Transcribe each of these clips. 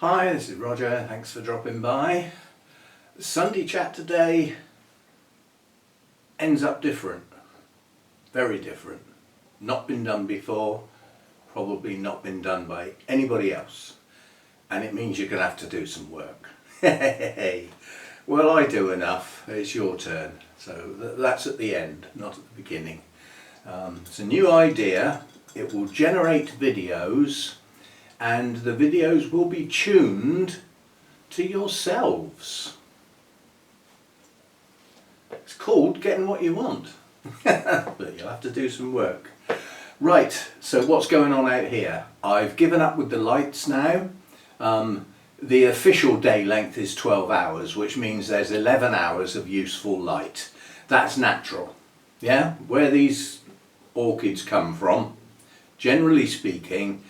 Hi, this is Roger, thanks for dropping by. The Sunday chat today ends up different, very different. Not been done before, probably not been done by anybody else. And it means you're going to have to do some work. Well, I do enough, it's your turn. So that's at the end, not at the beginning. It's a new idea, it will generate videos and the videos will be tuned to yourselves. It's called Getting What You Want, but you'll have to do some work. Right, so what's going on out here? I've given up with the lights now. The official day length is 12 hours, which means there's 11 hours of useful light. That's natural, yeah? Where these orchids come from, generally speaking,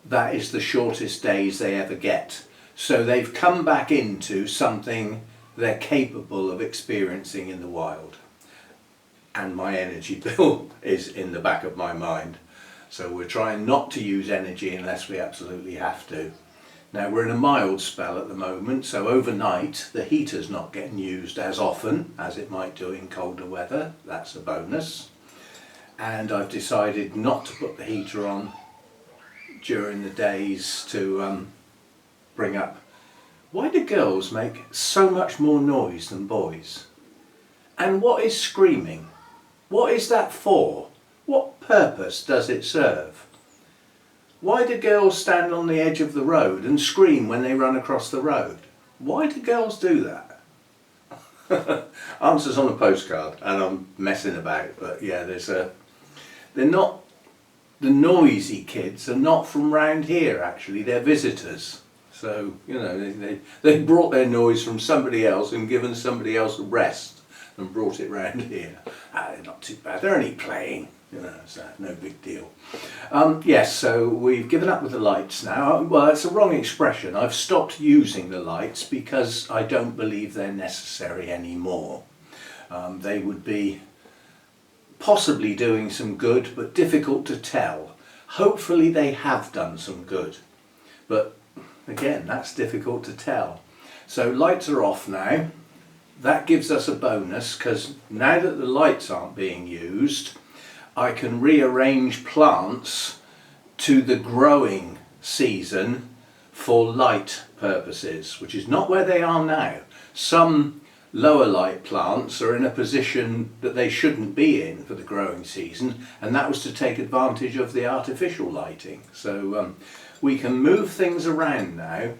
that is the shortest days they ever get. So they've come back into something they're capable of experiencing in the wild. And my energy bill is in the back of my mind. So we're trying not to use energy unless we absolutely have to. Now we're in a mild spell at the moment, so overnight the heater's not getting used as often as it might do in colder weather. That's a bonus. And I've decided not to put the heater on during the days to bring up, why do girls make so much more noise than boys? And what is screaming? What is that for? What purpose does it serve? Why do girls stand on the edge of the road and scream when they run across the road? Why do girls do that? Answers on a postcard, and I'm messing about, but yeah, they're not, the noisy kids are not from round here actually, they're visitors. So, you know, they brought their noise from somebody else and given somebody else a rest and brought it round here. They're not too bad, they're only playing, you know, so no big deal. Yes, so we've given up with the lights now. Well, that's a wrong expression. I've stopped using the lights because I don't believe they're necessary anymore. They would be possibly doing some good, but difficult to tell. Hopefully they have done some good, but again, that's difficult to tell. So lights are off now. That gives us a bonus because now that the lights aren't being used, I can rearrange plants to the growing season for light purposes, which is not where they are now. Some lower light plants are in a position that they shouldn't be in for the growing season, and that was to take advantage of the artificial lighting. So we can move things around now.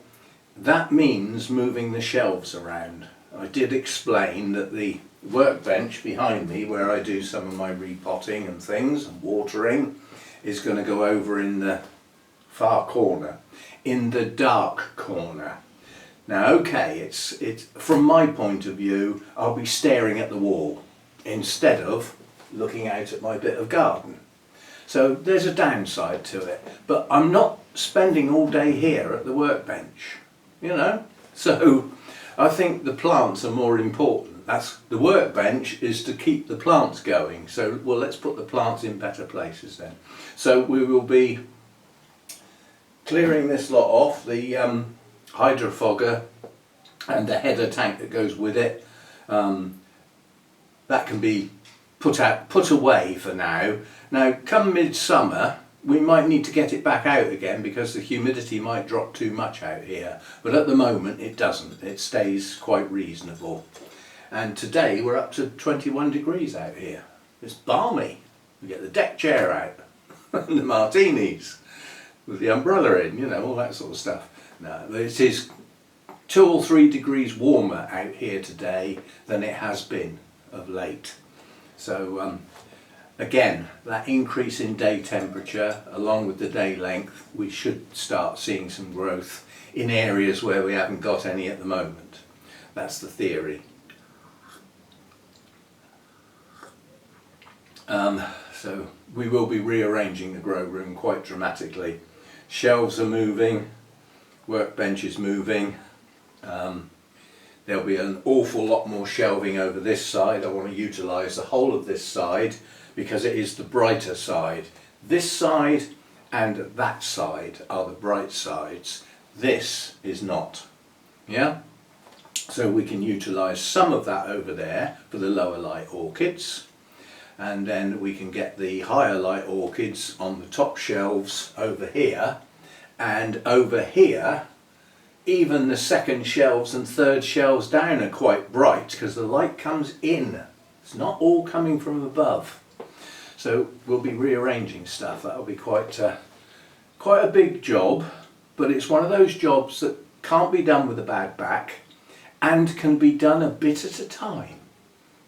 That means moving the shelves around. I did explain that the workbench behind me, where I do some of my repotting and things and watering, is going to go over in the far corner, in the dark corner. Now, okay, it's from my point of view, I'll be staring at the wall instead of looking out at my bit of garden. So there's a downside to it, but I'm not spending all day here at the workbench, you know. So I think the plants are more important. That's the workbench is to keep the plants going. So well, let's put the plants in better places then. So we will be clearing this lot off. The hydrofogger and the header tank that goes with it, that can be put away for now. Now come midsummer we might need to get it back out again because the humidity might drop too much out here, but at the moment it doesn't, it stays quite reasonable. And today we're up to 21 degrees out here. It's balmy. We get the deck chair out and the martinis with the umbrella in, you know, all that sort of stuff. No, it is 2 or 3 degrees warmer out here today than it has been of late. So again, that increase in day temperature along with the day length, we should start seeing some growth in areas where we haven't got any at the moment. That's the theory. So we will be rearranging the grow room quite dramatically. Shelves are moving, workbench is moving. There'll be an awful lot more shelving over this side. I want to utilise the whole of this side because it is the brighter side. This side and that side are the bright sides. This is not. Yeah? So we can utilise some of that over there for the lower light orchids, and then we can get the higher light orchids on the top shelves over here, and over here even the second shelves and third shelves down are quite bright because the light comes in. It's not all coming from above. So we'll be rearranging stuff. That'll be quite a big job, but it's one of those jobs that can't be done with a bad back and can be done a bit at a time.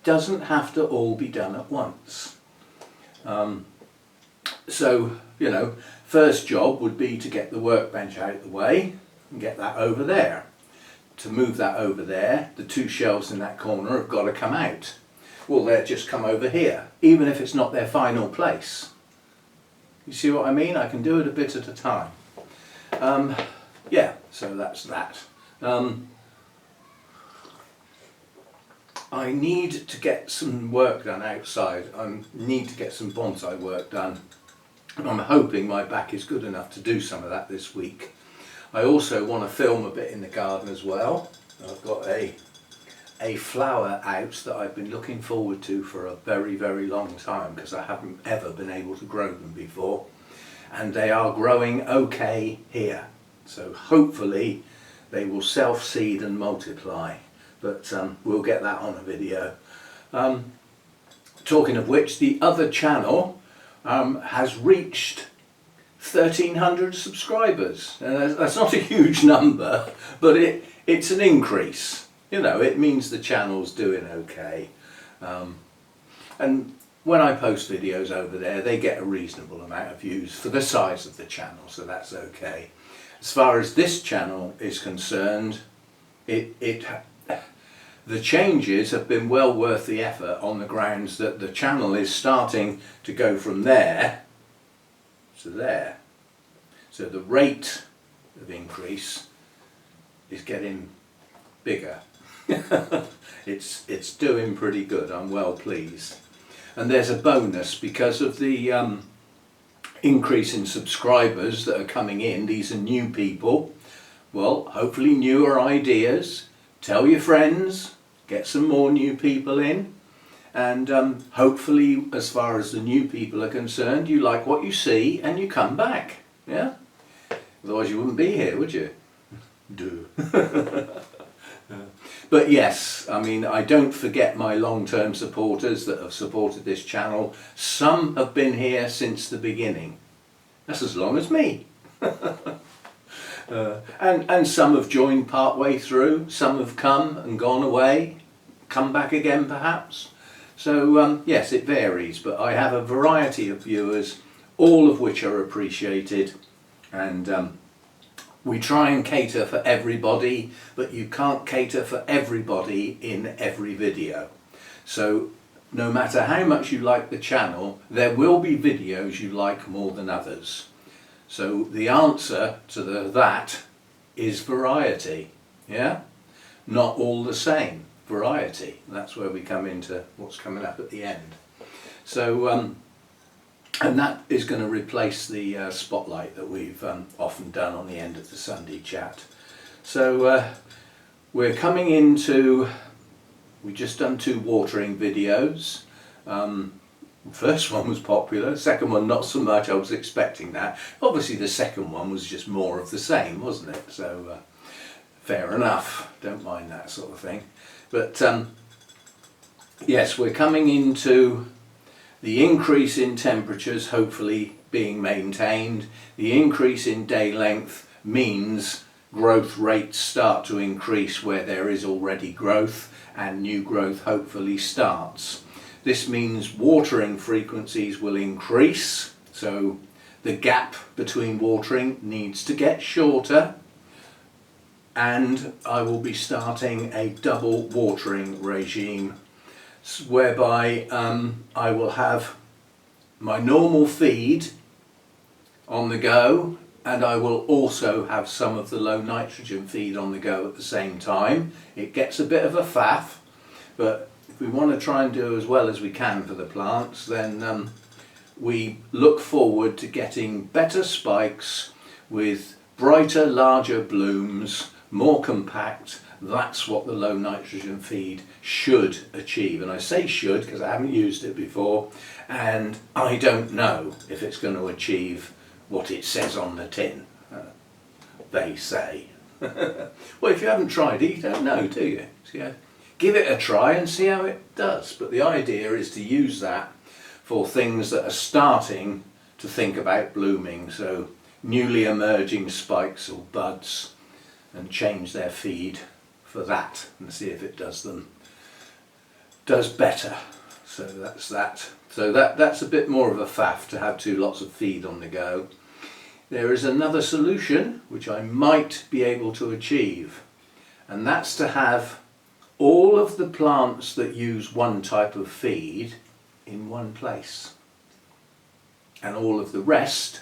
Doesn't have to all be done at once. So, you know, first job would be to get the workbench out of the way and get that over there. To move that over there, the two shelves in that corner have got to come out. Well, they'll just come over here, even if it's not their final place. You see what I mean? I can do it a bit at a time. Yeah, so that's that. I need to get some work done outside. I need to get some bonsai work done. I'm hoping my back is good enough to do some of that this week. I also want to film a bit in the garden as well. I've got a flower out that I've been looking forward to for a very, very long time because I haven't ever been able to grow them before. And they are growing okay here. So hopefully they will self-seed and multiply. But we'll get that on a video. Talking of which, the other channel has reached 1,300 subscribers. That's not a huge number, but it's an increase. You know, it means the channel's doing okay. And when I post videos over there, they get a reasonable amount of views for the size of the channel, so that's okay. As far as this channel is concerned, the changes have been well worth the effort on the grounds that the channel is starting to go from there to there. So the rate of increase is getting bigger. It's doing pretty good. I'm well pleased. And there's a bonus because of the increase in subscribers that are coming in. These are new people. Well, hopefully newer ideas. Tell your friends, get some more new people in, and hopefully as far as the new people are concerned, you like what you see and you come back. Yeah? Otherwise you wouldn't be here, would you? Do. But yes, I mean, I don't forget my long-term supporters that have supported this channel. Some have been here since the beginning. That's as long as me. And some have joined part way through, some have come and gone away, come back again perhaps. So yes, it varies, but I have a variety of viewers, all of which are appreciated, and we try and cater for everybody, but you can't cater for everybody in every video. So no matter how much you like the channel, there will be videos you like more than others. So the answer to that is variety, yeah? Not all the same, variety. That's where we come into what's coming up at the end. So, and that is going to replace the spotlight that we've often done on the end of the Sunday chat. So we're coming into, we've just done 2 watering videos. The first one was popular, second one not so much. I was expecting that. Obviously the second one was just more of the same, wasn't it? So fair enough, don't mind that sort of thing. But yes, we're coming into the increase in temperatures hopefully being maintained. The increase in day length means growth rates start to increase where there is already growth, and new growth hopefully starts. This means watering frequencies will increase, so the gap between watering needs to get shorter, and I will be starting a double watering regime whereby I will have my normal feed on the go, and I will also have some of the low nitrogen feed on the go at the same time. It gets a bit of a faff, but if we want to try and do as well as we can for the plants, then we look forward to getting better spikes with brighter, larger blooms, more compact. That's what the low nitrogen feed should achieve. And I say should because I haven't used it before and I don't know if it's going to achieve what it says on the tin. They say. Well, if you haven't tried it, you don't know, do you? So, give it a try and see how it does. But the idea is to use that for things that are starting to think about blooming. So newly emerging spikes or buds, and change their feed for that and see if it does better. So that's that. So that's a bit more of a faff to have lots of feed on the go. There is another solution which I might be able to achieve, and that's to have all of the plants that use one type of feed in one place and all of the rest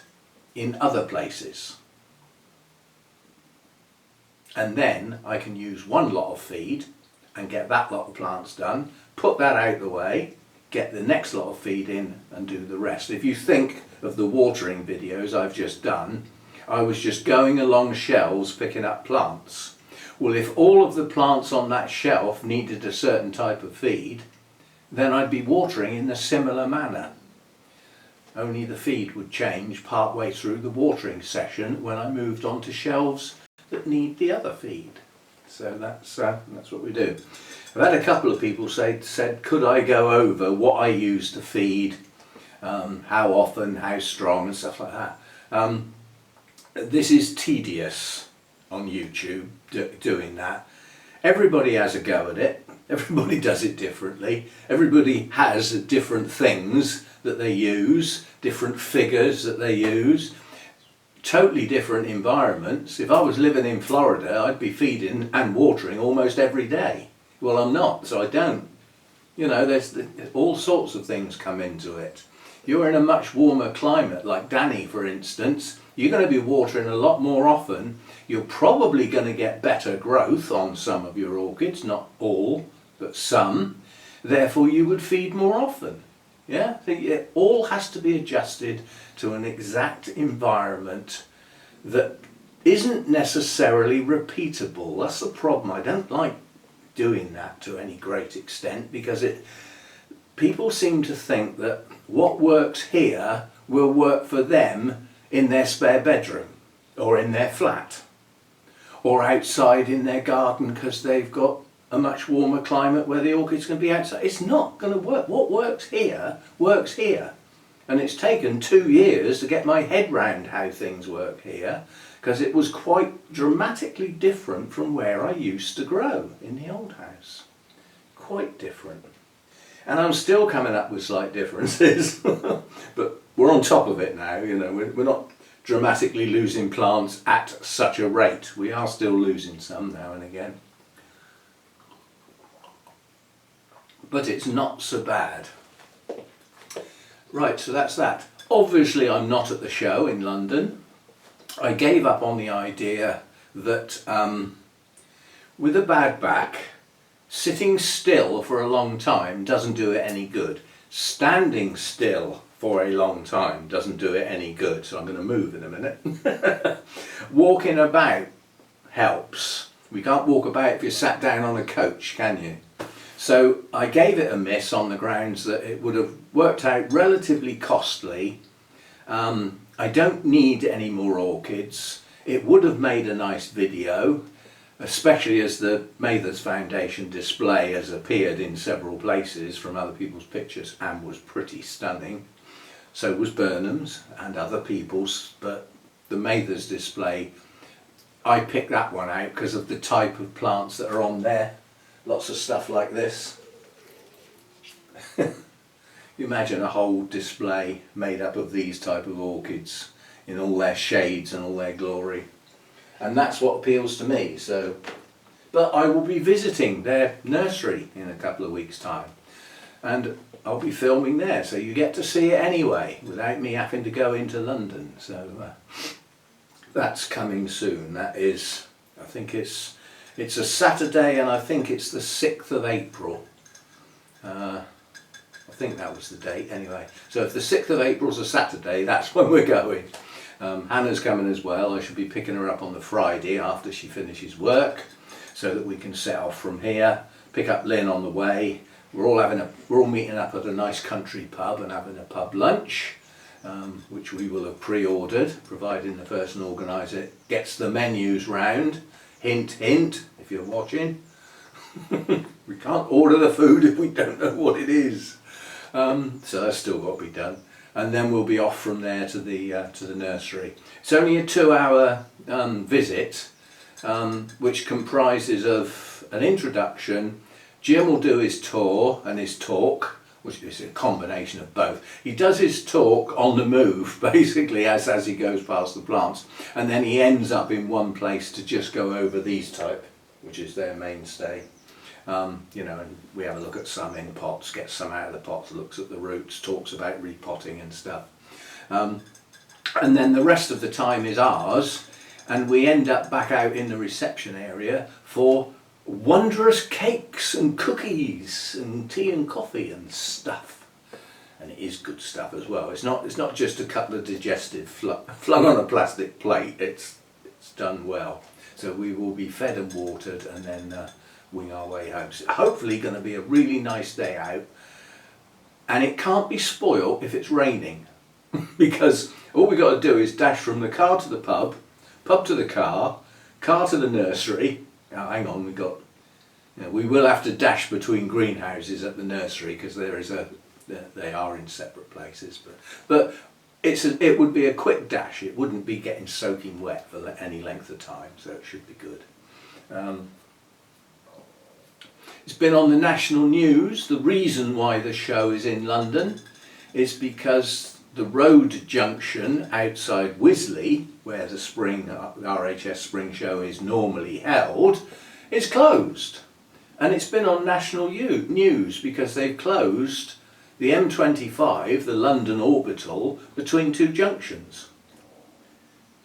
in other places. And then I can use one lot of feed and get that lot of plants done, put that out the way, get the next lot of feed in and do the rest. If you think of the watering videos I've just done, I was just going along shelves picking up plants. Well, if all of the plants on that shelf needed a certain type of feed, then I'd be watering in a similar manner. Only the feed would change part way through the watering session when I moved on to shelves that need the other feed. So that's what we do. I've had a couple of people said, could I go over what I use to feed, how often, how strong and stuff like that. This is tedious on YouTube, doing that. Everybody has a go at it. Everybody does it differently. Everybody has different things that they use, different figures that they use. Totally different environments. If I was living in Florida, I'd be feeding and watering almost every day. Well, I'm not, so I don't. You know, there's all sorts of things come into it. You're in a much warmer climate, like Danny, for instance. You're going to be watering a lot more often. You're probably going to get better growth on some of your orchids, not all, but some. Therefore, you would feed more often. Yeah, it all has to be adjusted to an exact environment that isn't necessarily repeatable. That's the problem. I don't like doing that to any great extent because people seem to think that what works here will work for them in their spare bedroom or in their flat or outside in their garden because they've got a much warmer climate where the orchids can be outside. It's not going to work. What works here works here. And it's taken 2 years to get my head round how things work here because it was quite dramatically different from where I used to grow in the old house. Quite different. And I'm still coming up with slight differences. But we're on top of it now. You know, we're not dramatically losing plants at such a rate. We are still losing some now and again. But it's not so bad. Right, so that's that. Obviously I'm not at the show in London. I gave up on the idea that with a bad back, sitting still for a long time doesn't do it any good. Standing still for a long time doesn't do it any good, so I'm going to move in a minute. Walking about helps. We can't walk about if you're sat down on a coach, can you? So I gave it a miss on the grounds that it would have worked out relatively costly. I don't need any more orchids. It would have made a nice video, especially as the Mathers Foundation display has appeared in several places from other people's pictures and was pretty stunning. So was Burnham's and other people's, but the Mathers display, I picked that one out because of the type of plants that are on there. Lots of stuff like this. You imagine a whole display made up of these type of orchids in all their shades and all their glory. And that's what appeals to me. So, but I will be visiting their nursery in a couple of weeks' time. And I'll be filming there, so you get to see it anyway, without me having to go into London. So that's coming soon. That is, I think it's a Saturday, and I think it's the 6th of April. I think that was the date anyway. So if the 6th of April is a Saturday, that's when we're going. Hannah's coming as well. I should be picking her up on the Friday after she finishes work, so that we can set off from here, pick up Lynn on the way. We're all meeting up at a nice country pub and having a pub lunch, which we will have pre-ordered, providing the person organising it gets the menus round. Hint, hint, if you're watching. We can't order the food if we don't know what it is. So that's still got to be done. And then we'll be off from there to the nursery. It's only a 2-hour visit, which comprises of an introduction. Jim will do his tour and his talk, which is a combination of both. He does his talk on the move, basically, as he goes past the plants, and then he ends up in one place to just go over these type, which is their mainstay. You know, and we have a look at some in pots, get some out of the pots, looks at the roots, talks about repotting and stuff. And then the rest of the time is ours, and we end up back out in the reception area for wondrous cakes and cookies and tea and coffee and stuff. And it is good stuff as well. It's not just a couple of digestive flung on a plastic plate. It's done well. So we will be fed and watered and then wing our way home. So hopefully going to be a really nice day out, and it can't be spoiled if it's raining because all we got to do is dash from the car to the pub, pub to the car to the nursery. Oh, hang on, we will have to dash between greenhouses at the nursery because they are in separate places, but it would be a quick dash. It wouldn't be getting soaking wet for any length of time, so it should be good. It's been on the national news. The reason why the show is in London is because the road junction outside Wisley, where the RHS Spring Show is normally held, is closed. And it's been on national news because they've closed the M25, the London orbital, between two junctions.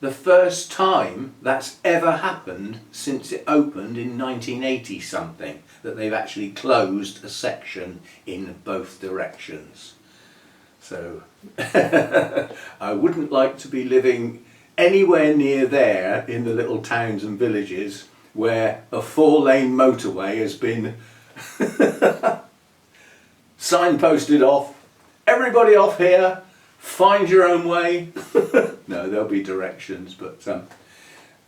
The first time that's ever happened since it opened in 1980 something, that they've actually closed a section in both directions. So I wouldn't like to be living anywhere near there in the little towns and villages where a 4-lane motorway has been signposted off. Everybody off here, find your own way. No, there'll be directions, but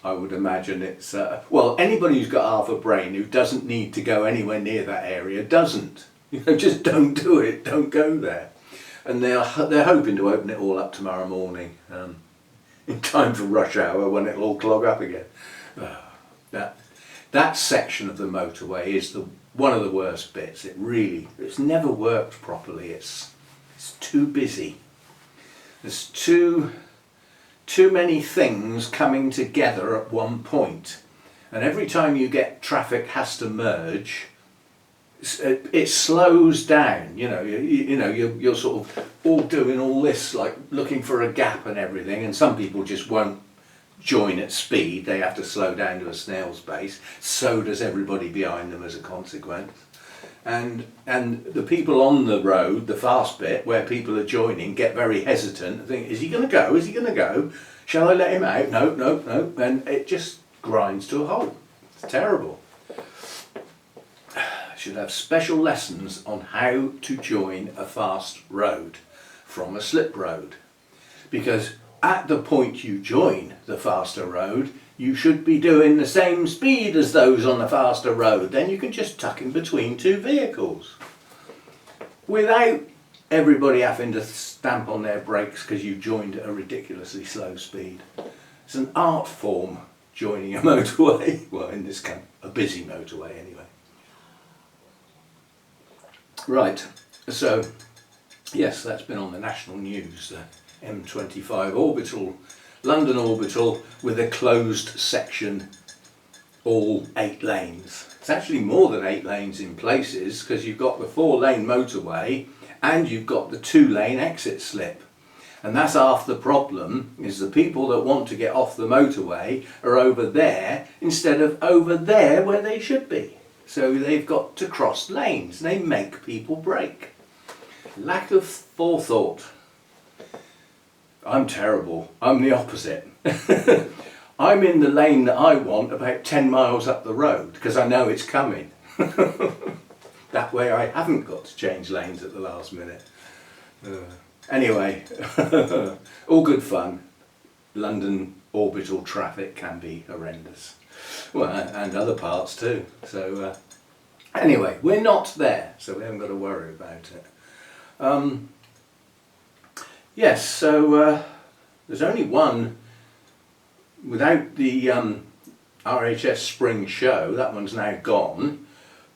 I would imagine it's, well, anybody who's got half a brain who doesn't need to go anywhere near that area doesn't. You know, just don't do it, don't go there. And they're hoping to open it all up tomorrow morning, in time for rush hour when it'll all clog up again. That section of the motorway is one of the worst bits. It's never worked properly. It's too busy. There's too many things coming together at one point, and every time you get traffic has to merge, it slows down. You know, you're sort of all doing all this, like looking for a gap and everything, and some people just won't join at speed. They have to slow down to a snail's pace. So does everybody behind them as a consequence. And the people on the road, the fast bit, where people are joining, get very hesitant and think, is he going to go? Is he going to go? Shall I let him out? No. And it just grinds to a halt. It's terrible. Should have special lessons on how to join a fast road from a slip road. Because at the point you join the faster road, you should be doing the same speed as those on the faster road. Then you can just tuck in between two vehicles without everybody having to stamp on their brakes because you joined at a ridiculously slow speed. It's an art form, joining a motorway. Well, in this case, a busy motorway anyway. Right, so yes, that's been on the national news. M25 orbital, London orbital, with a closed section, all 8 lanes. It's actually more than 8 lanes in places, because you've got the 4-lane motorway and you've got the 2-lane exit slip. And that's half the problem, is the people that want to get off the motorway are over there instead of over there where they should be. So they've got to cross lanes. They make people brake. Lack of forethought. I'm terrible. I'm the opposite. I'm in the lane that I want about 10 miles up the road because I know it's coming. That way I haven't got to change lanes at the last minute. Anyway, all good fun. London orbital traffic can be horrendous. Well, and other parts too. So anyway, we're not there, so we haven't got to worry about it. Yes, so there's only one without the RHS Spring Show. That one's now gone.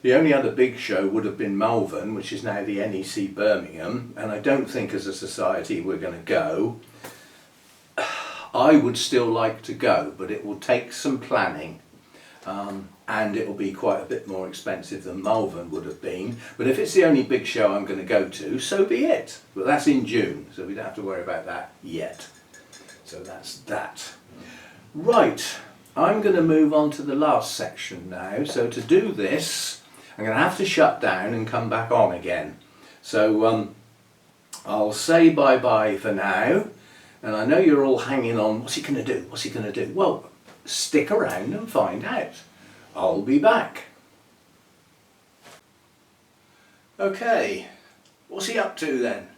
The only other big show would have been Malvern, which is now the NEC Birmingham, and I don't think as a society we're going to go. I would still like to go, but it will take some planning, and it will be quite a bit more expensive than Malvern would have been. But if it's the only big show I'm going to go to, so be it. But that's in June, so we don't have to worry about that yet. So that's that. Right, I'm going to move on to the last section now. So to do this, I'm going to have to shut down and come back on again. So I'll say bye-bye for now. And I know you're all hanging on, what's he going to do? What's he going to do? Well, stick around and find out. I'll be back. Okay, what's he up to then?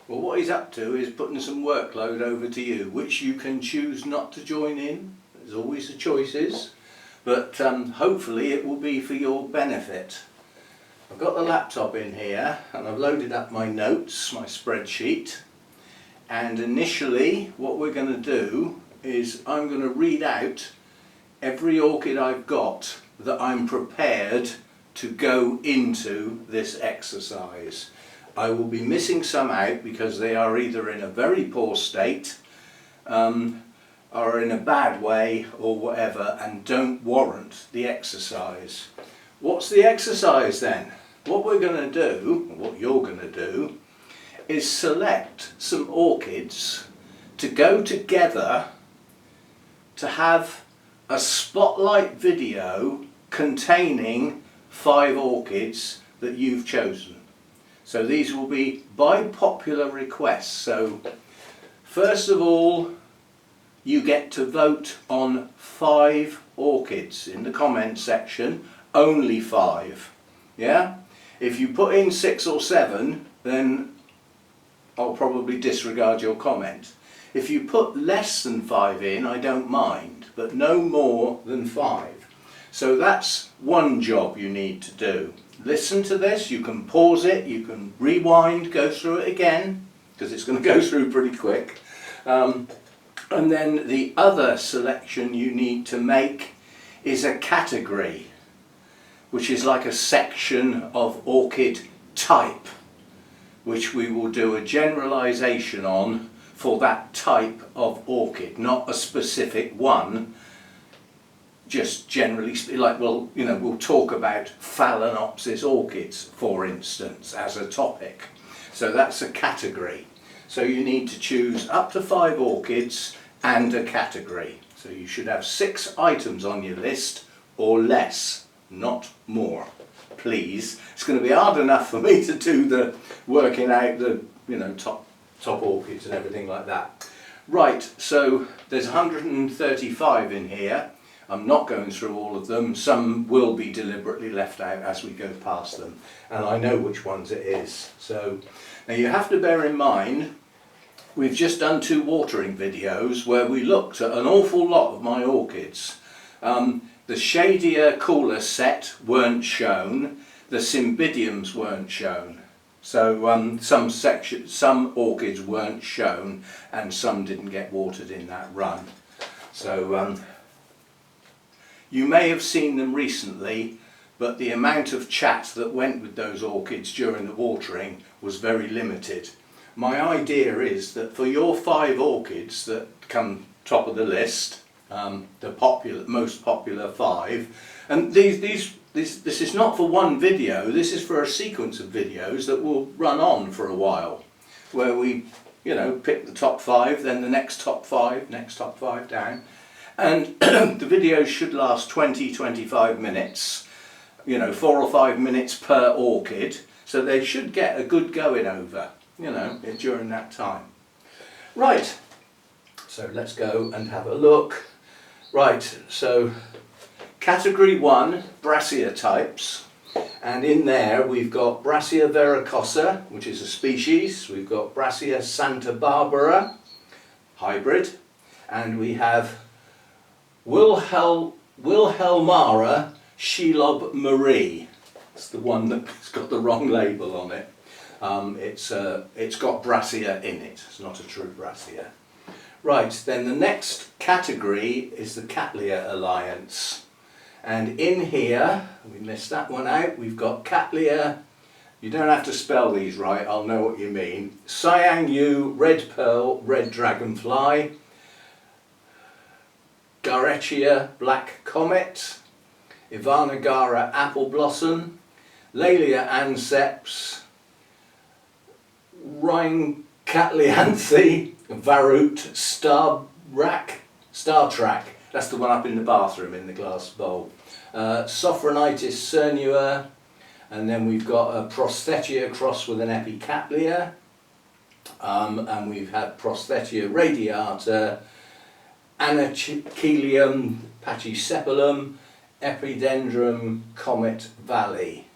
Well, what he's up to is putting some workload over to you, which you can choose not to join in. There's always the choices, but hopefully it will be for your benefit. I've got the laptop in here and I've loaded up my notes, my spreadsheet. And initially what we're going to do is I'm going to read out every orchid I've got that I'm prepared to go into this exercise. I will be missing some out because they are either in a very poor state, are in a bad way or whatever, and don't warrant the exercise. What's the exercise then? What we're going to do, what you're going to do, is select some orchids to go together to have a spotlight video containing 5 orchids that you've chosen. So these will be by popular request. So first of all, you get to vote on 5 orchids in the comment section, only 5. Yeah? If you put in 6 or 7, then I'll probably disregard your comment. If you put less than 5 in, I don't mind, but no more than 5. So that's one job you need to do. Listen to this, you can pause it, you can rewind, go through it again, because it's going to go through pretty quick. And then the other selection you need to make is a category, which is like a section of orchid type, which we will do a generalization on for that type of orchid, not a specific one, just generally, like we'll talk about Phalaenopsis orchids, for instance, as a topic. So that's a category. So you need to choose up to 5 orchids and a category. So you should have 6 items on your list or less, not more. Please. It's going to be hard enough for me to do the working out the top orchids and everything like that. Right, so there's 135 in here. I'm not going through all of them. Some will be deliberately left out as we go past them, and I know which ones it is. So now you have to bear in mind we've just done 2 watering videos where we looked at an awful lot of my orchids. The shadier, cooler set weren't shown, the Cymbidiums weren't shown. So some orchids weren't shown and some didn't get watered in that run. So you may have seen them recently, but the amount of chat that went with those orchids during the watering was very limited. My idea is that for your 5 orchids that come top of the list, the most popular 5, and this is not for one video, this is for a sequence of videos that will run on for a while, where we pick the top 5, then the next top 5 down, and the videos should last 20-25 minutes, 4 or 5 minutes per orchid, so they should get a good going over during that time. Right, So let's go and have a look. Right, so category 1, Brassia types. And in there we've got Brassia vericosa, which is a species. We've got Brassia Santa Barbara, hybrid. And we have Wilhelmara Shelob Marie. It's the one that's got the wrong label on it. It's got Brassia in it. It's not a true Brassia. Right, then the next category is the Cattleya Alliance. And in here, we missed that one out, we've got Cattleya, you don't have to spell these right, I'll know what you mean. Siang Yu, Red Pearl, Red Dragonfly, Garechia, Black Comet, Ivanagara Apple Blossom, Laelia Anceps, Rhine-Cattleyanthi, Varut, Star Track, that's the one up in the bathroom in the glass bowl. Sophronitis cernua, and then we've got a Prosthetia crossed with an Epicattleya, and we've had Prosthetia radiata, Anachelium pachycephalum, Epidendrum Comet Valley.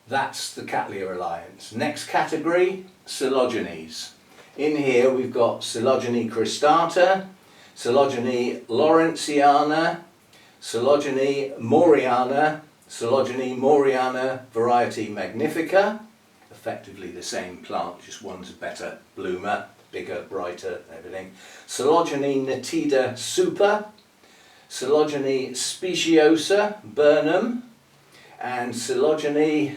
That's the Cattleya Alliance. Next category, Coelogenes. In here we've got Coelogene cristata, Coelogene lawrenceana, Coelogene moriana, Coelogene moriana variety magnifica, effectively the same plant, just one's a better bloomer, bigger, brighter, everything. Coelogene nitida super, Coelogene speciosa Burnham, and Coelogene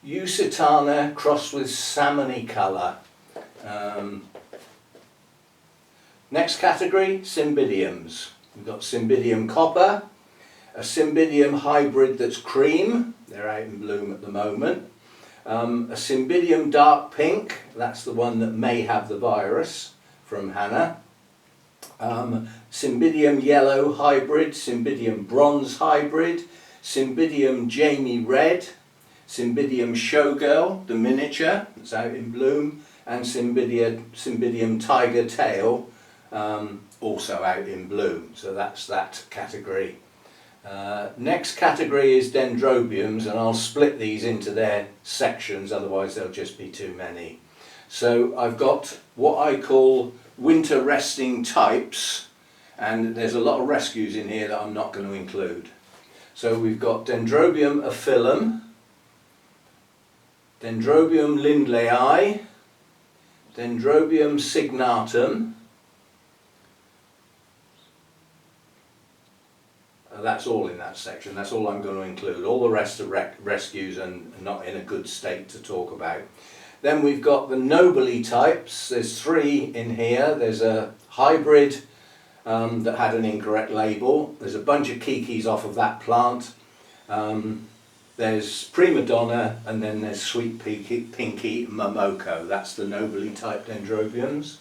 Usitana crossed with salmony colour. Next category, Cymbidiums. We've got Cymbidium copper, a Cymbidium hybrid that's cream, they're out in bloom at the moment. A Cymbidium dark pink, that's the one that may have the virus from Hannah. Cymbidium yellow hybrid, Cymbidium bronze hybrid, Cymbidium Jamie red, Cymbidium showgirl, the miniature, that's out in bloom, and Cymbidium tiger tail, also out in bloom. So that's that category. Next category is Dendrobiums, and I'll split these into their sections, otherwise there'll just be too many. So I've got what I call winter resting types, and there's a lot of rescues in here that I'm not going to include. So we've got Dendrobium aphyllum, Dendrobium lindleyi, Dendrobium signatum. That's all in that section, that's all I'm going to include. All the rest are rescues and not in a good state to talk about. Then we've got the nobile types, there's 3 in here. There's a hybrid that had an incorrect label, there's a bunch of kikis off of that plant, there's Prima Donna, and then there's Sweet Pinky Momoko, that's the nobile type Dendrobiums.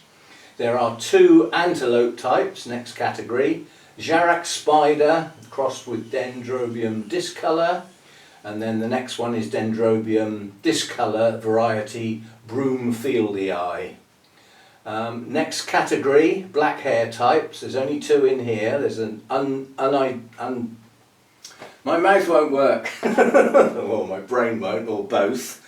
There are 2 antelope types, next category, Jarrac spider crossed with Dendrobium discolor, and then the next one is Dendrobium discolor variety Broomfieldii. Next category, black hair types. There's only 2 in here. There's an my mouth won't work, or my brain won't, or both.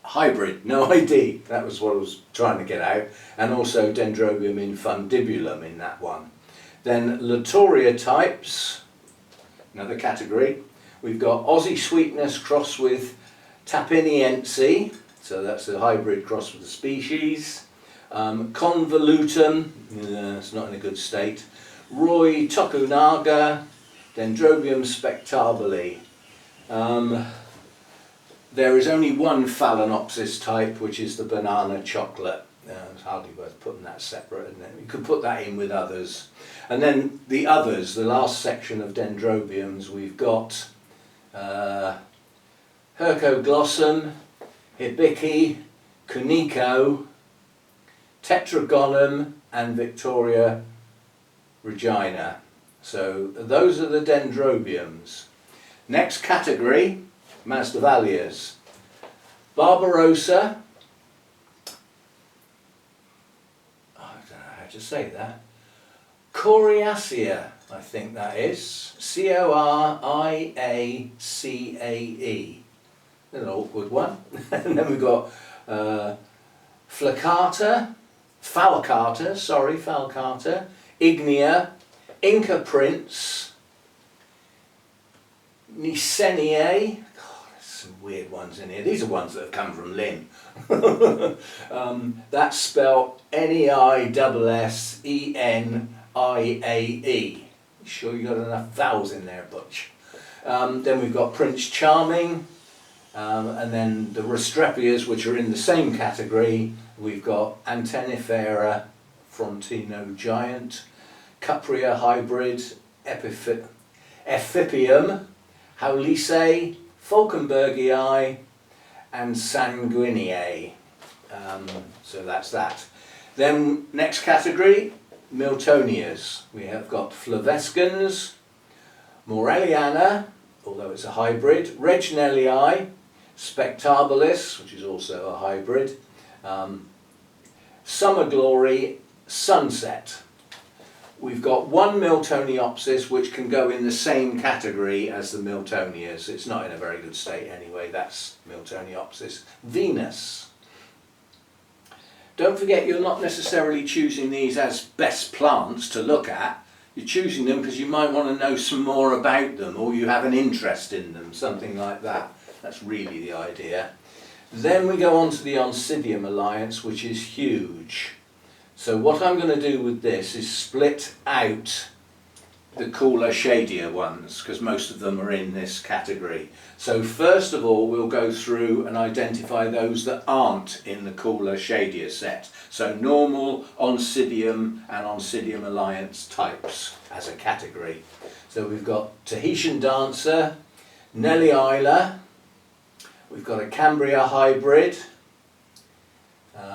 Hybrid, no ID. That was what I was trying to get out, and also Dendrobium infundibulum in that one. Then Latoria types, another category. We've got Aussie Sweetness crossed with Tapiniense, so that's a hybrid crossed with the species. Convolutum, it's not in a good state. Roy Tokunaga, Dendrobium spectabile. There is only one Phalaenopsis type, which is the banana chocolate. It's hardly worth putting that separate, isn't it? You could put that in with others. And then the others, the last section of Dendrobiums, we've got Hercoglossum, Hibiki, Cunico, Tetragonum, and Victoria Regina. So those are the Dendrobiums. Next category, Masdevallias. Barbarossa, to say that. Coriacea, I think that is. Coriacae. An awkward one. And then we've got falcata, ignea, Inca Prince, Niseniae. God, there's some weird ones in here. These are ones that have come from Lynn. That's spelled Neissenniae. Sure you got enough vowels in there, Butch. Then we've got Prince Charming, and then the Restrepias, which are in the same category. We've got Antennifera, Frontino Giant, Capria Hybrid, Ephipium, Haulisae, Falkenbergii, and Sanguineae. So that's that. Then next category, Miltonias. We have got Flavescens, Morelliana, although it's a hybrid, Regnellii, Spectabilis, which is also a hybrid, Summer Glory, Sunset. We've got one Miltoniopsis which can go in the same category as the Miltonias. It's not in a very good state anyway. That's Miltoniopsis. Venus. Don't forget, you're not necessarily choosing these as best plants to look at. You're choosing them because you might want to know some more about them, or you have an interest in them, something like that. That's really the idea. Then we go on to the Oncidium Alliance, which is huge. So what I'm going to do with this is split out the cooler, shadier ones, because most of them are in this category. So first of all, we'll go through and identify those that aren't in the cooler, shadier set. So normal, Oncidium and Oncidium Alliance types as a category. So we've got Tahitian Dancer, Nellie Isla, we've got a Cambria Hybrid,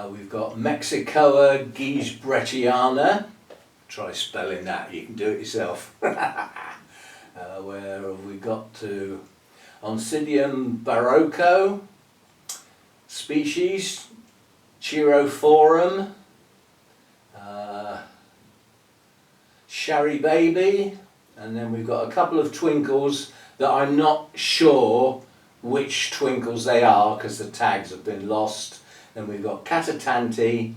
we've got Mexicoa Gisbretiana. Try spelling that, you can do it yourself. Where have we got to? Oncidium Barocco, species, Chirophorum, Sherry Baby, and then we've got a couple of twinkles that I'm not sure which twinkles they are because the tags have been lost. Then we've got Catatanti,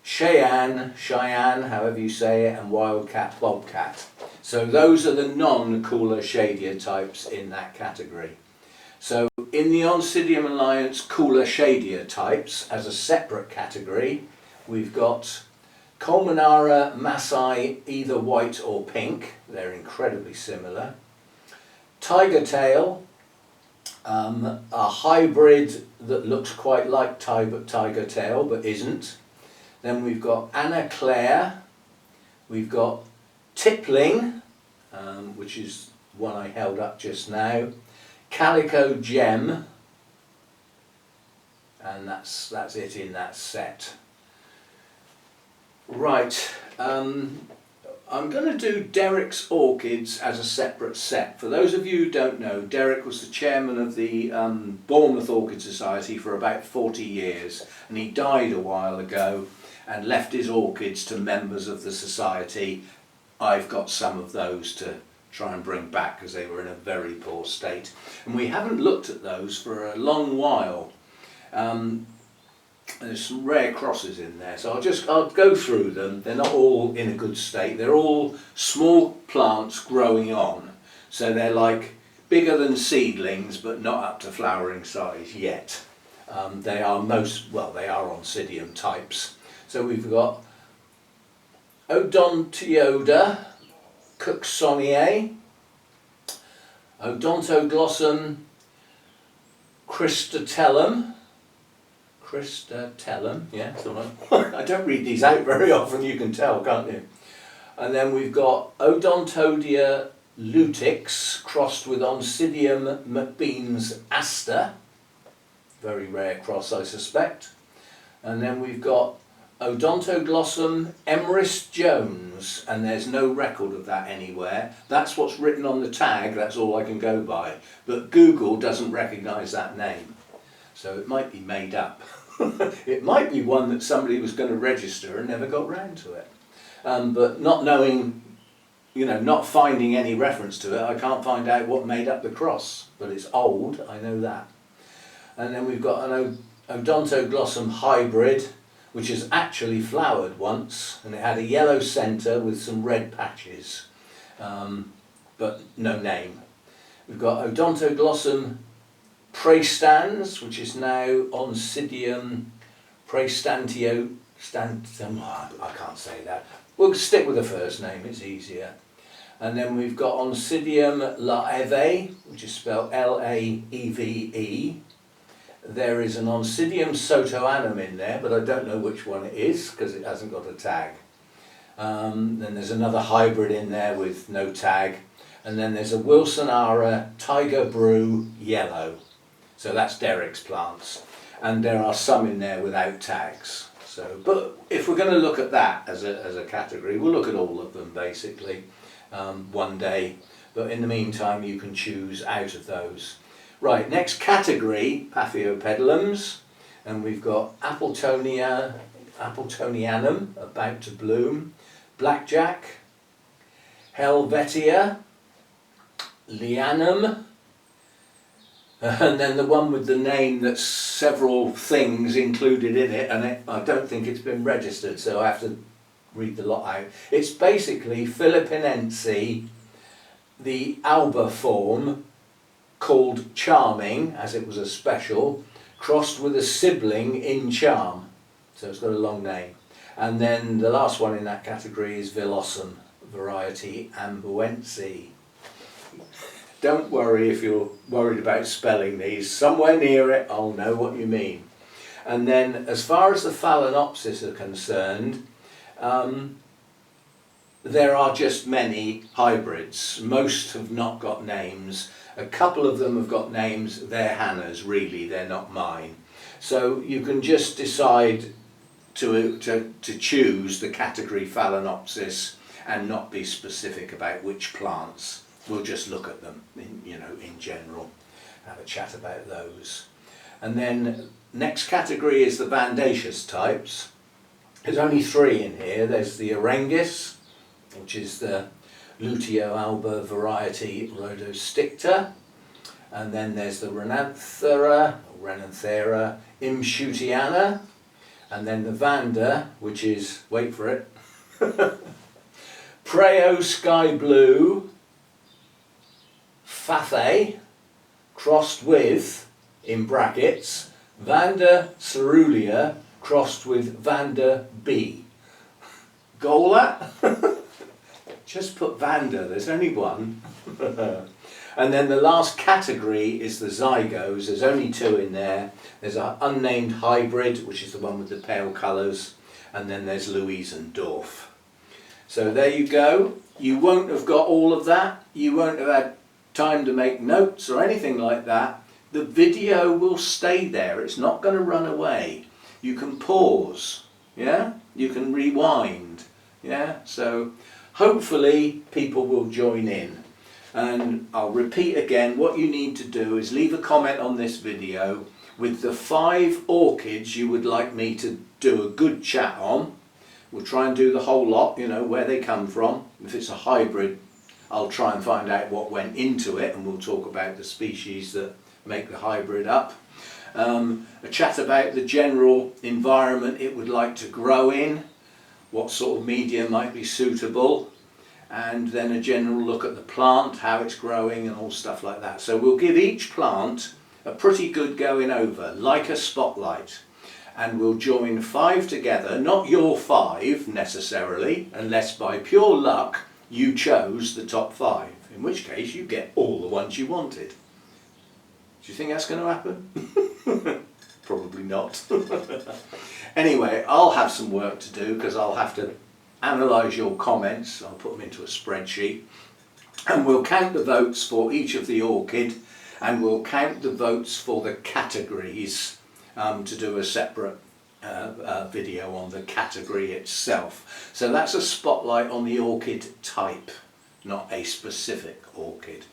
Cheyenne, however you say it, and Wildcat Bobcat. So those are the non-cooler, shadier types in that category. So in the Oncidium Alliance cooler, shadier types, as a separate category, we've got Colmenara Maasai, either white or pink. They're incredibly similar. Tiger Tail, a hybrid that looks quite like Tiger Tail but isn't. Then we've got Anna Claire, we've got Tippling, which is one I held up just now, Calico Gem, and that's it in that set. Right, I'm going to do Derek's Orchids as a separate set. For those of you who don't know, Derek was the chairman of the Bournemouth Orchid Society for about 40 years, and he died a while ago and left his orchids to members of the society. I've got some of those to try and bring back because they were in a very poor state. And we haven't looked at those for a long while. There's some rare crosses in there, so I'll go through them. They're not all in a good state. They're all small plants growing on. So they're like bigger than seedlings, but not up to flowering size yet. They are Oncidium types. So we've got Odontioda Cooksoniae, Odontoglossum cristatellum, yeah, it's all right. I don't read these out very often, you can tell, can't you? And then we've got Odontodia lutix crossed with Oncidium McBean's aster, very rare cross I suspect. And then we've got Odontoglossum Emeris Jones, and there's no record of that anywhere. That's what's written on the tag, that's all I can go by. But Google doesn't recognise that name. So it might be made up. It might be one that somebody was going to register and never got round to it. But not knowing, not finding any reference to it, I can't find out what made up the cross. But it's old, I know that. And then we've got an Odontoglossum hybrid, which has actually flowered once, and it had a yellow centre with some red patches, but no name. We've got Odontoglossum praestans, which is now Oncidium praestantio, I can't say that. We'll stick with the first name, it's easier. And then we've got Oncidium laeve, which is spelled Laeve. There is an Oncidium sotoanum in there, but I don't know which one it is because it hasn't got a tag. Then there's another hybrid in there with no tag. And then there's a Wilsonara Tiger Brew Yellow. So that's Derek's plants. And there are some in there without tags. So, but if we're going to look at that as a category, we'll look at all of them basically one day. But in the meantime, you can choose out of those. Right, next category, Paphiopedilums, and we've ppletonii, Appletonianum, about to bloom, Blackjack, Helvetia, Lianum, and then the one with the name that's several things included in it, and I don't think it's been registered, so I have to read the lot out. It's basically Philippinense, the Alba form, called Charming, as it was a special, crossed with a sibling in Charm. So it's got a long name. And then the last one in that category is Villosum, variety Ambuense. Don't worry if you're worried about spelling these. Somewhere near it, I'll know what you mean. And then as far as the Phalaenopsis are concerned, there are just many hybrids. Most have not got names. A couple of them have got names. They're Hannah's, really, they're not mine. So you can just decide to choose the category Phalaenopsis and not be specific about which plants. We'll just look at them, in general, have a chat about those. And then next category is the Bandaceous types. There's only 3 in here. There's the Arengis, which is the Luteo alba variety Rhodosticta, and then there's the Renanthera Imshutiana, and then the Vanda, which is, wait for it, Preo Sky Blue Fathe, crossed with, in brackets, Vanda Cerulean, crossed with Vanda B. Goal that? Just put Vanda, there's only one. And then the last category is the Zygos. There's only 2 in there. There's an unnamed hybrid, which is the one with the pale colours, and then there's Louisendorf. So there you go. You won't have got all of that. You won't have had time to make notes or anything like that. The video will stay there. It's not going to run away. You can pause, yeah? You can rewind, yeah? So hopefully people will join in. And I'll repeat again, what you need to do is leave a comment on this video with the 5 orchids you would like me to do a good chat on. We'll try and do the whole lot, where they come from. If it's a hybrid, I'll try and find out what went into it, and we'll talk about the species that make the hybrid up. A chat about the general environment it would like to grow in, what sort of media might be suitable, and then a general look at the plant, how it's growing and all stuff like that. So we'll give each plant a pretty good going over, like a spotlight, and we'll join 5 together, not your 5 necessarily, unless by pure luck you chose the top 5, in which case you get all the ones you wanted. Do you think that's going to happen? Probably not. Anyway, I'll have some work to do because I'll have to analyse your comments. I'll put them into a spreadsheet, and we'll count the votes for each of the orchid, and we'll count the votes for the categories to do a separate video on the category itself. So that's a spotlight on the orchid type, not a specific orchid.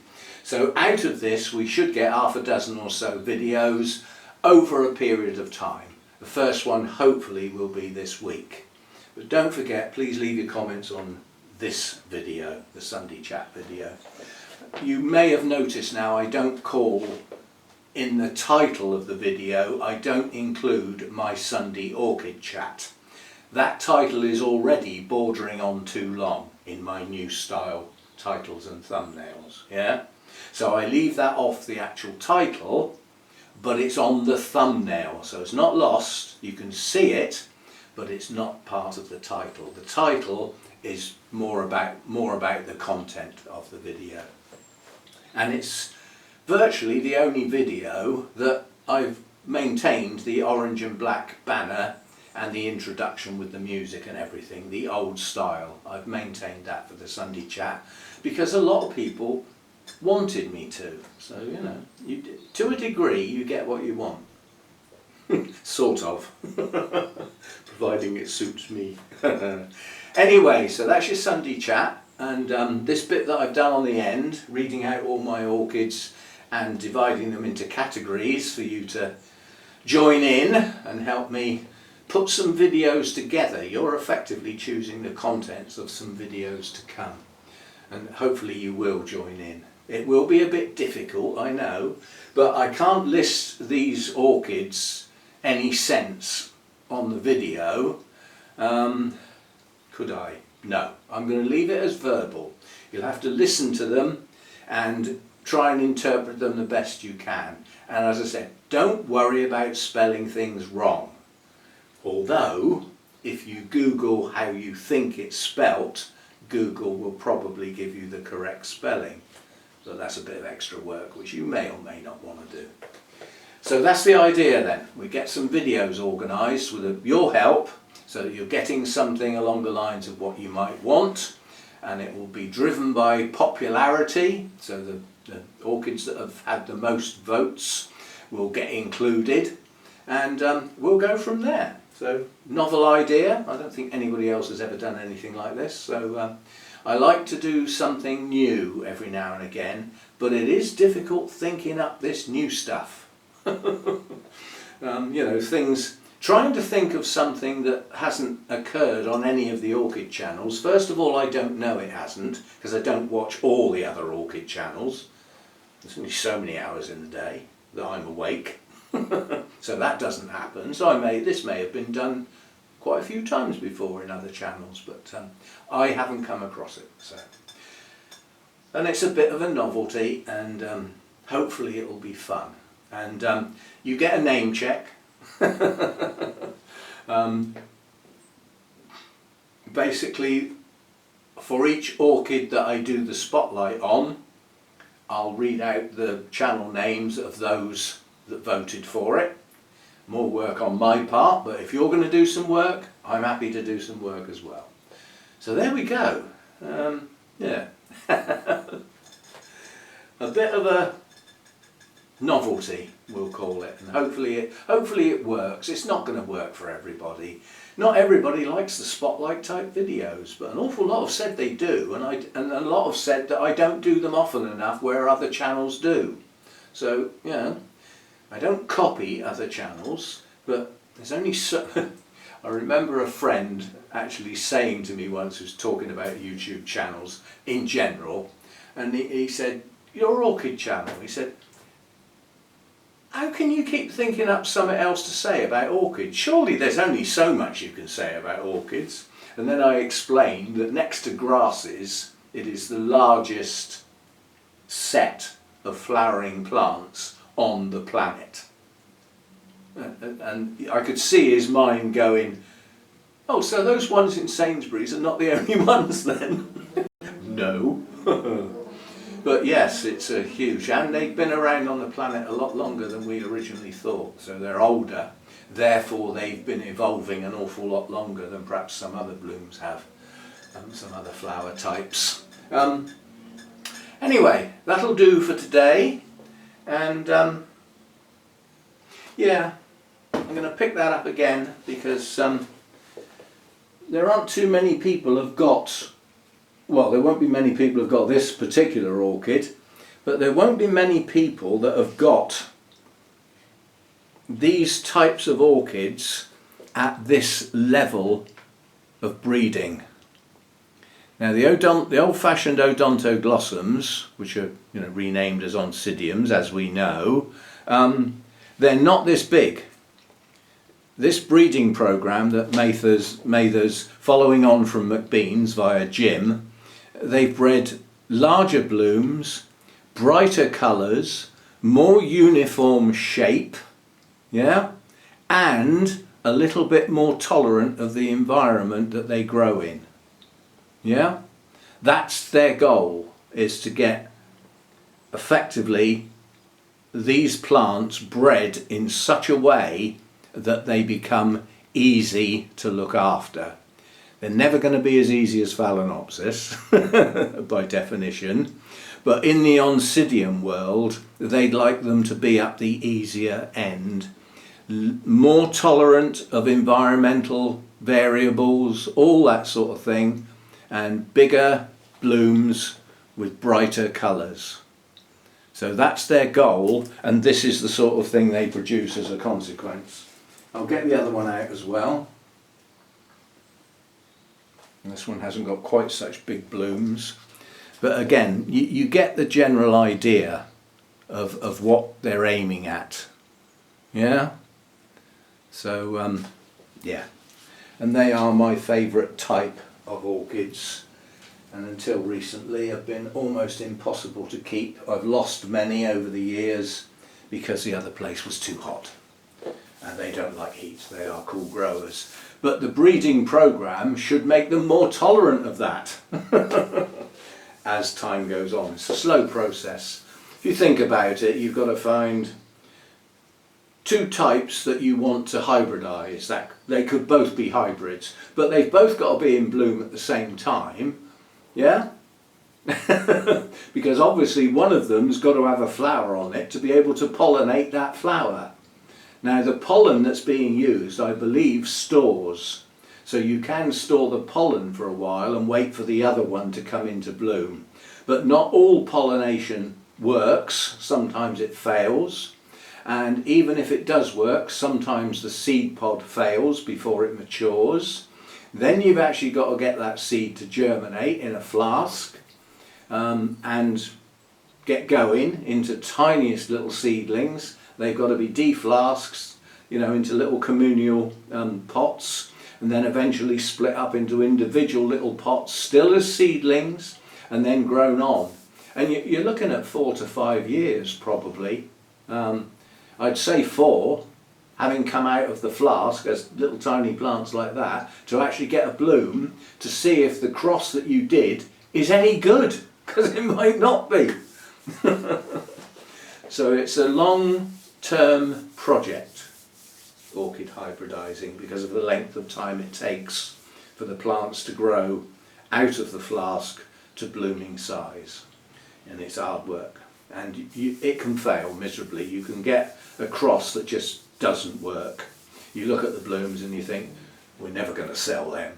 So out of this we should get half a dozen or so videos over a period of time. The first one hopefully will be this week. But don't forget, please leave your comments on this video, the Sunday chat video. You may have noticed now I don't call, in the title of the video, I don't include my Sunday orchid chat. That title is already bordering on too long in my new style titles and thumbnails, yeah? So I leave that off the actual title, but it's on the thumbnail, so it's not lost. You can see it, but it's not part of the title. The title is more about the content of the video. And it's virtually the only video that I've maintained the orange and black banner and the introduction with the music and everything, the old style. I've maintained that for the Sunday chat because a lot of people wanted me to. So, you know, to a degree you get what you want. Sort of. Providing it suits me. Anyway, so that's your Sunday chat, and this bit that I've done on the end, reading out all my orchids and dividing them into categories for you to join in and help me put some videos together. You're effectively choosing the contents of some videos to come, and hopefully you will join in. It will be a bit difficult, I know, but I can't list these orchids any sense on the video. Could I? No. I'm going to leave it as verbal. You'll have to listen to them and try and interpret them the best you can. And as I said, don't worry about spelling things wrong. Although, if you Google how you think it's spelt, Google will probably give you the correct spelling. So that's a bit of extra work, which you may or may not want to do. So that's the idea then. We get some videos organised with your help, so that you're getting something along the lines of what you might want, and it will be driven by popularity. So the orchids that have had the most votes will get included, and we'll go from there. So, novel idea. I don't think anybody else has ever done anything like this. So I like to do something new every now and again, but it is difficult thinking up this new stuff. You know, trying to think of something that hasn't occurred on any of the orchid channels. First of all, I don't know it hasn't, because I don't watch all the other orchid channels. There's only so many hours in the day that I'm awake. So that doesn't happen. So this may have been done quite a few times before in other channels, but I haven't come across it. So, and it's a bit of a novelty, and hopefully it will be fun. And you get a name check. Basically, for each orchid that I do the spotlight on, I'll read out the channel names of those that voted for it. More work on my part, but if you're going to do some work, I'm happy to do some work as well. So there we go. Yeah. A bit of a novelty, we'll call it, and hopefully it works. It's not going to work for everybody. Not everybody likes the spotlight type videos, but an awful lot have said they do, and a lot have said that I don't do them often enough where other channels do. So, you know, I don't copy other channels, but there's only so... I remember a friend actually saying to me once, who was talking about YouTube channels in general, and he said, "Your orchid channel," he said, "how can you keep thinking up something else to say about orchids? Surely there's only so much you can say about orchids." And then I explained that next to grasses, it is the largest set of flowering plants on the planet. And I could see his mind going, "Oh, so those ones in Sainsbury's are not the only ones then?" No. But yes, it's a huge, and they've been around on the planet a lot longer than we originally thought, so they're older, therefore they've been evolving an awful lot longer than perhaps some other blooms have, some other flower types. Anyway, that'll do for today, and yeah, I'm going to pick that up again because there aren't too many people have got, well, there won't be many people who've got this particular orchid, but there won't be many people that have got these types of orchids at this level of breeding. Now the old-fashioned odontoglossums, which are renamed as oncidiums as we know, they're not this big. This breeding program that Mather's following on from McBean's via Jim, they've bred larger blooms, brighter colours, more uniform shape, yeah, and a little bit more tolerant of the environment that they grow in. Yeah, that's their goal, is to get effectively these plants bred in such a way that they become easy to look after. They're never going to be as easy as Phalaenopsis by definition, but in the Oncidium world they'd like them to be at the easier end, more tolerant of environmental variables, all that sort of thing, and bigger blooms with brighter colours. So that's their goal, and this is the sort of thing they produce as a consequence. I'll get the other one out as well. And this one hasn't got quite such big blooms, but again you get the general idea of what they're aiming at. Yeah, so yeah, and they are my favourite type of orchids, and until recently have been almost impossible to keep. I've lost many over the years because the other place was too hot, and they don't like heat. They are cool growers, but the breeding program should make them more tolerant of that as time goes on. It's a slow process. If you think about it, you've got to find two types that you want to hybridize. That they could both be hybrids, but they've both got to be in bloom at the same time. Yeah, because obviously one of them's got to have a flower on it to be able to pollinate that flower. Now the pollen that's being used, I believe, stores. So you can store the pollen for a while and wait for the other one to come into bloom. But not all pollination works. Sometimes it fails. And even if it does work, sometimes the seed pod fails before it matures. Then you've actually got to get that seed to germinate in a flask and get going into tiniest little seedlings. They've got to be deflasked, into little communal pots, and then eventually split up into individual little pots, still as seedlings, and then grown on. And you're looking at 4 to 5 years probably. I'd say 4, having come out of the flask as little tiny plants like that, to actually get a bloom, to see if the cross that you did is any good, because it might not be. So it's a long-term project, orchid hybridizing, because of the length of time it takes for the plants to grow out of the flask to blooming size, and it's hard work, and it can fail miserably. You can get a cross that just doesn't work. You look at the blooms and you think, we're never going to sell them.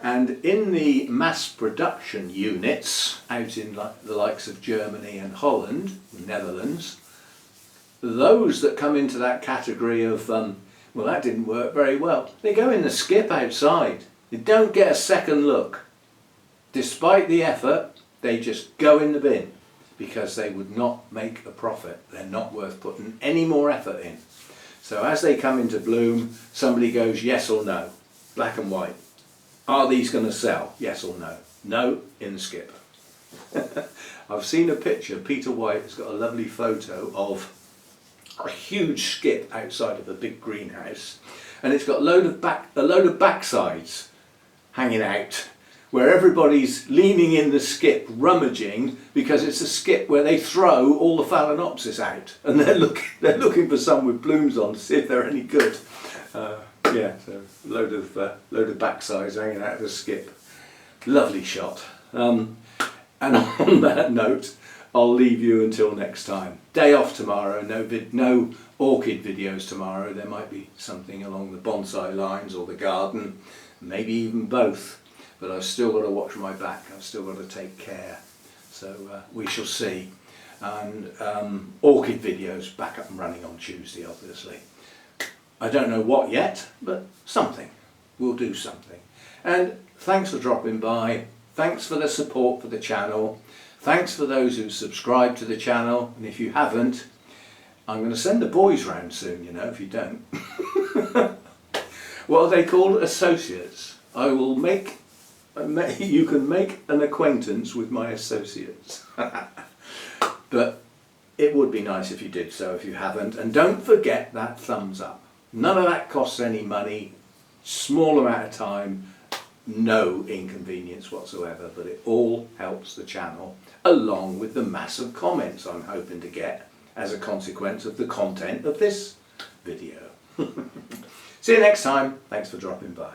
And in the mass production units out in the likes of Germany and Holland, Netherlands, those that come into that category of, well, that didn't work very well, they go in the skip outside. They don't get a second look. Despite the effort, they just go in the bin, because they would not make a profit. They're not worth putting any more effort in. So as they come into bloom, somebody goes yes or no, black and white. Are these going to sell? Yes or no? No, in the skip. I've seen a picture. Peter White has got a lovely photo of a huge skip outside of a big greenhouse, and it's got a load of backsides hanging out, where everybody's leaning in the skip, rummaging, because it's a skip where they throw all the Phalaenopsis out, and they're looking for some with blooms on to see if they're any good. Yeah, so load of backsides hanging out of the skip. Lovely shot. And on that note, I'll leave you until next time. Day off tomorrow. No orchid videos tomorrow. There might be something along the bonsai lines or the garden, maybe even both. But I've still got to watch my back. I've still got to take care. So we shall see. And orchid videos back up and running on Tuesday, obviously. I don't know what yet, but something. we'll do something. And thanks for dropping by. Thanks for the support for the channel. Thanks for those who subscribe to the channel. And if you haven't, I'm going to send the boys round soon, you know, if you don't. What are they called? Associates. I will make, you can make an acquaintance with my associates. But it would be nice if you did so if you haven't. And don't forget that thumbs up. None of that costs any money, small amount of time, no inconvenience whatsoever, but it all helps the channel, along with the massive comments I'm hoping to get as a consequence of the content of this video. See you next time. Thanks for dropping by.